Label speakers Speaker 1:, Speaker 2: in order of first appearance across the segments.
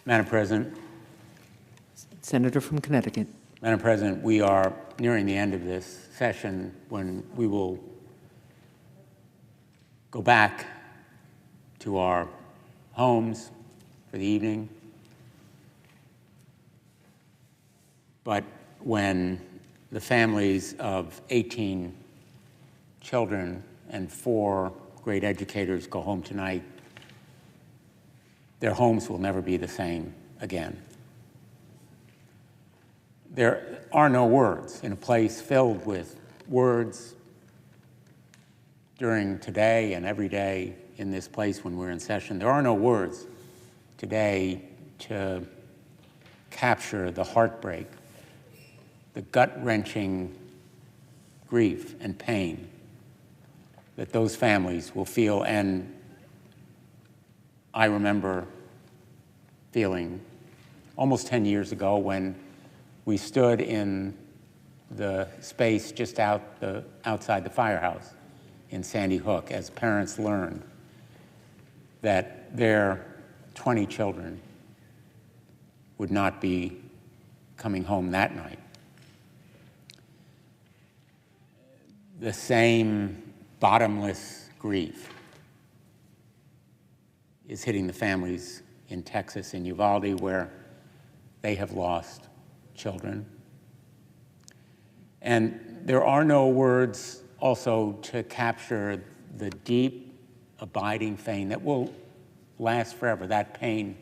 Speaker 1: Madam President.
Speaker 2: Senator from Connecticut.
Speaker 1: Madam President, we are nearing the end of this session when we will go back to our homes for the evening. But when the families of 18 children and 4 great educators go home tonight, their homes will never be the same again. There are no words in a place filled with words during today and every day in this place when we're in session. There are no words today to capture the heartbreak, the gut-wrenching grief and pain that those families will feel. And I remember feeling almost 10 years ago when we stood in the space just outside the firehouse in Sandy Hook as parents learned that their 20 children would not be coming home that night. The same bottomless grief is hitting the families in Texas, in Uvalde, where they have lost children. And there are no words also to capture the deep, abiding pain that will last forever. That pain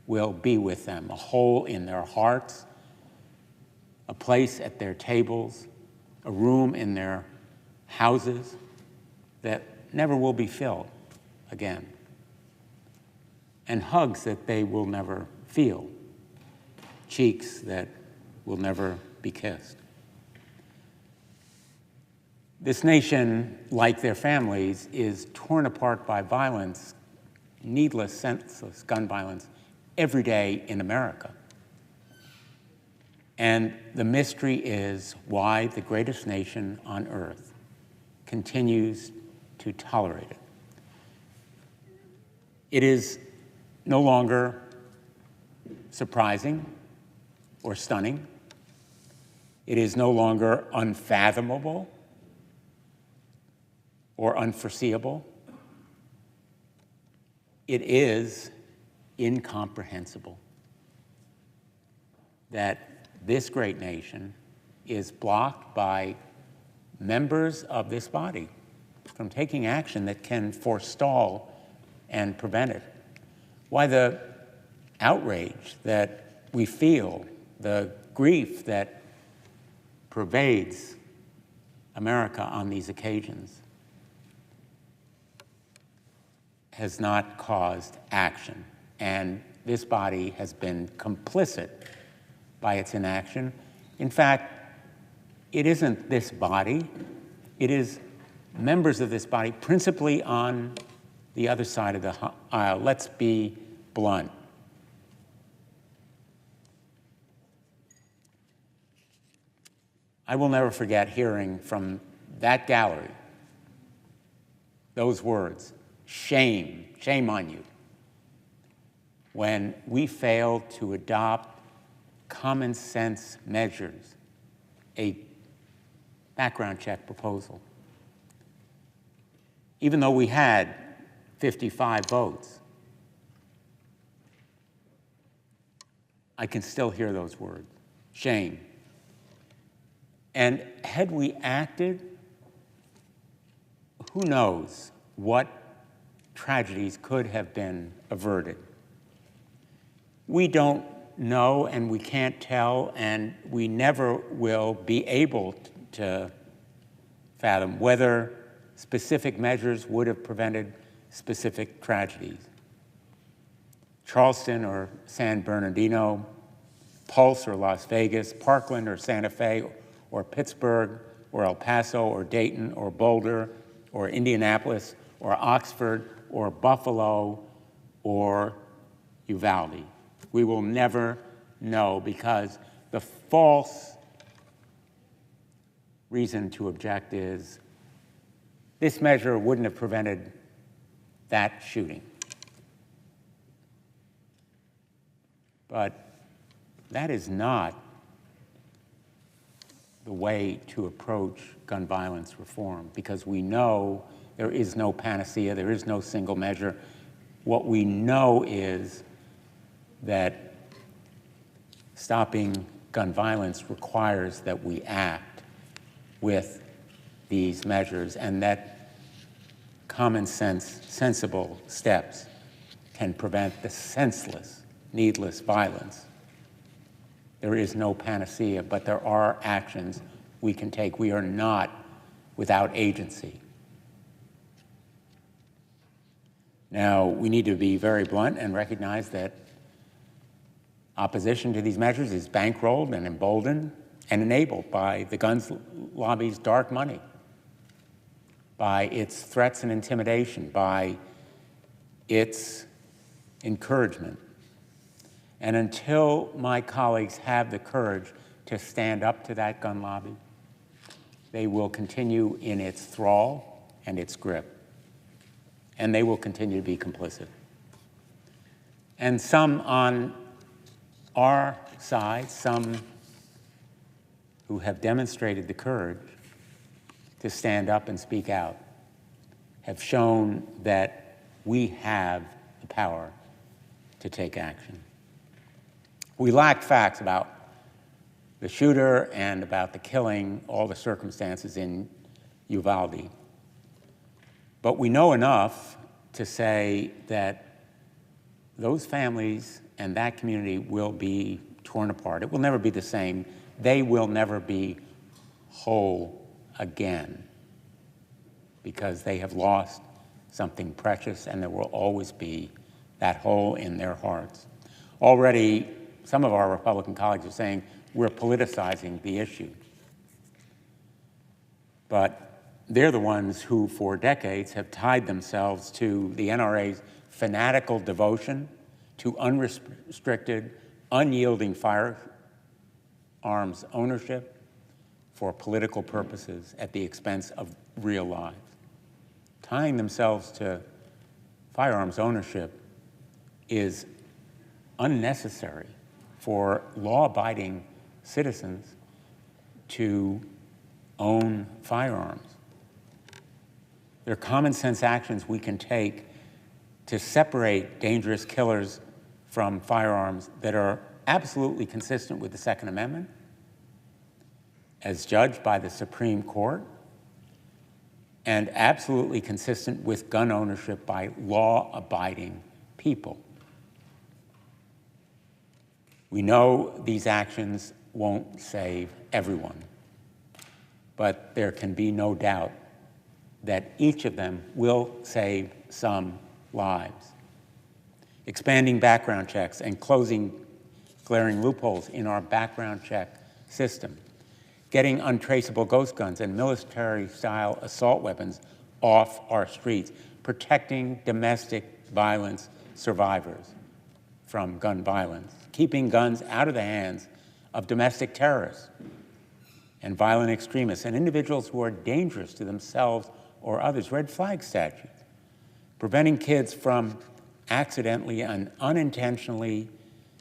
Speaker 1: will be with them, a hole in their hearts, a place at their tables, a room in their houses that never will be filled again, and hugs that they will never feel, cheeks that will never be kissed. This nation, like their families, is torn apart by violence, needless, senseless gun violence, every day in America. And the mystery is why the greatest nation on earth continues to tolerate it. It is no longer surprising or stunning. It is no longer unfathomable or unforeseeable. It is incomprehensible that this great nation is blocked by members of this body from taking action that can forestall and prevent it. Why the outrage that we feel, the grief that pervades America on these occasions has not caused action. And this body has been complicit by its inaction. In fact, it isn't this body, it is members of this body, principally on the other side of the aisle. Let's be blunt. I will never forget hearing from that gallery those words, shame, shame on you, when we failed to adopt common sense measures, a background check proposal. Even though we had 55 votes, I can still hear those words, shame. And had we acted, who knows what tragedies could have been averted. We don't know, and we can't tell, and we never will be able to fathom whether specific measures would have prevented specific tragedies. Charleston or San Bernardino, Pulse or Las Vegas, Parkland or Santa Fe or Pittsburgh or El Paso or Dayton or Boulder or Indianapolis or Oxford or Buffalo or Uvalde. We will never know, because the false reason to object is this measure wouldn't have prevented that shooting. But that is not the way to approach gun violence reform, because we know there is no panacea, there is no single measure. What we know is that stopping gun violence requires that we act with these measures, and that common sense, sensible steps can prevent the senseless, needless violence. There is no panacea, but there are actions we can take. We are not without agency. Now, we need to be very blunt and recognize that opposition to these measures is bankrolled and emboldened and enabled by the guns lobby's dark money, by its threats and intimidation, by its encouragement. And until my colleagues have the courage to stand up to that gun lobby, they will continue in its thrall and its grip. And they will continue to be complicit. And some on our side, some who have demonstrated the courage to stand up and speak out, have shown that we have the power to take action. We lack facts about the shooter and about the killing, all the circumstances in Uvalde. But we know enough to say that those families and that community will be torn apart. It will never be the same. They will never be whole again because they have lost something precious, and there will always be that hole in their hearts. Already, some of our Republican colleagues are saying we're politicizing the issue. But they're the ones who, for decades, have tied themselves to the NRA's fanatical devotion to unrestricted, unyielding firearms ownership for political purposes at the expense of real lives. Tying themselves to firearms ownership is unnecessary for law-abiding citizens to own firearms. There are common sense actions we can take to separate dangerous killers from firearms that are absolutely consistent with the Second Amendment, as judged by the Supreme Court, and absolutely consistent with gun ownership by law-abiding people. We know these actions won't save everyone, but there can be no doubt that each of them will save some lives. Expanding background checks and closing glaring loopholes in our background check system, getting untraceable ghost guns and military-style assault weapons off our streets, protecting domestic violence survivors from gun violence, keeping guns out of the hands of domestic terrorists and violent extremists and individuals who are dangerous to themselves or others, red flag statutes, preventing kids from accidentally and unintentionally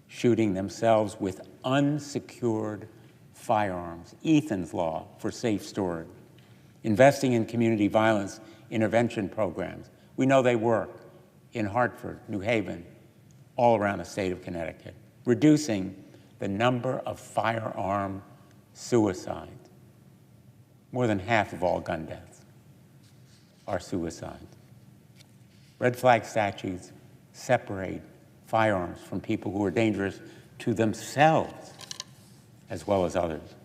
Speaker 1: shooting themselves with unsecured firearms, Ethan's Law for safe storage, investing in community violence intervention programs. We know they work in Hartford, New Haven, all around the state of Connecticut, reducing the number of firearm suicides. More than half of all gun deaths are suicides. Red flag statutes separate firearms from people who are dangerous to themselves as well as others.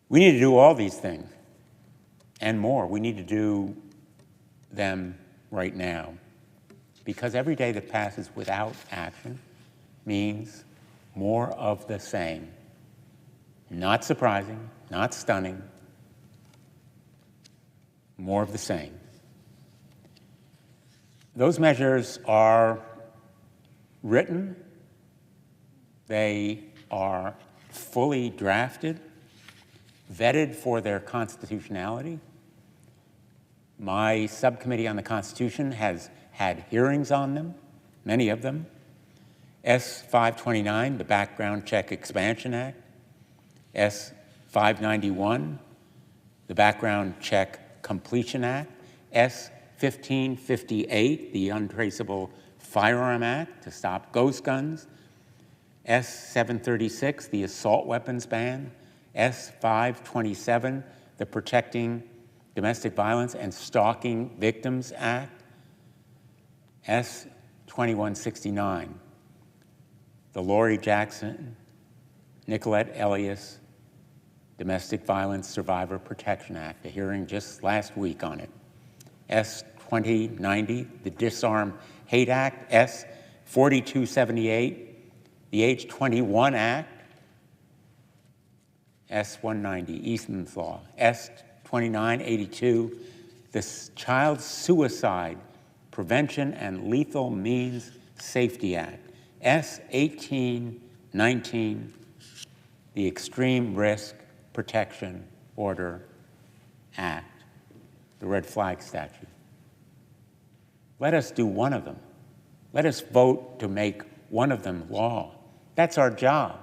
Speaker 1: We need to do all these things and more. We need to do them right now, because every day that passes without action means more of the same. Not surprising, not stunning, more of the same. Those measures are written, they are fully drafted, vetted for their constitutionality. My subcommittee on the Constitution has had hearings on them, many of them, S-529, the Background Check Expansion Act. S-591, the Background Check Completion Act. S-1558, the Untraceable Firearm Act to stop ghost guns. S-736, the Assault Weapons Ban. S-527, the Protecting Domestic Violence and Stalking Victims Act. S-2169, the Lori Jackson, Nicolette Elias Domestic Violence Survivor Protection Act, a hearing just last week on it. S-2090, the Disarm Hate Act. S-4278, the Age-21 Act. S-190, Eastman's Law. S-2982, the Child Suicide Prevention and Lethal Means Safety Act. S-1819, the Extreme Risk Protection Order Act, the Red Flag Statute. Let us do one of them. Let us vote to make one of them law. That's our job,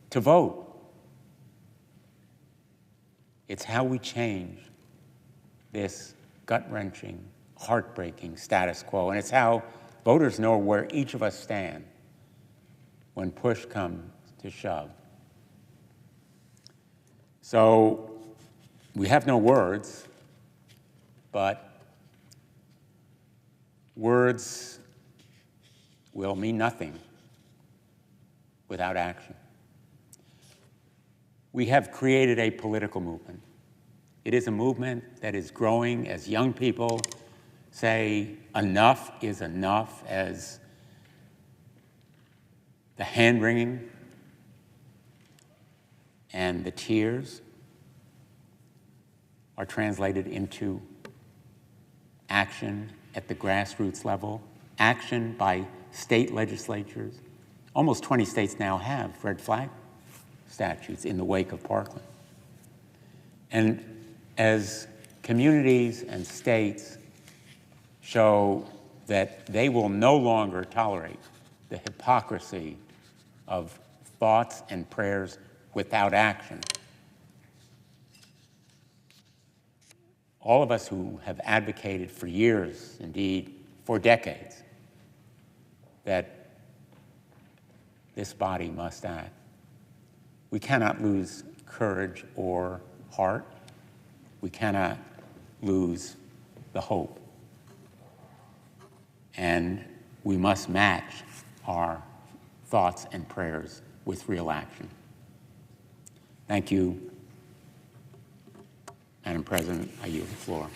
Speaker 1: to vote. It's how we change this gut-wrenching, heartbreaking status quo, and it's how voters know where each of us stand when push comes to shove. So we have no words, but words will mean nothing without action. We have created a political movement. It is a movement that is growing as young people say enough is enough, as the hand-wringing and the tears are translated into action at the grassroots level, action by state legislatures. Almost 20 states now have red flag statutes in the wake of Parkland. And as communities and states show that they will no longer tolerate the hypocrisy of thoughts and prayers without action, all of us who have advocated for years, indeed for decades, that this body must act. We cannot lose courage or heart. We cannot lose the hope. And we must match our thoughts and prayers with real action. Thank you, Madam President. I yield the floor.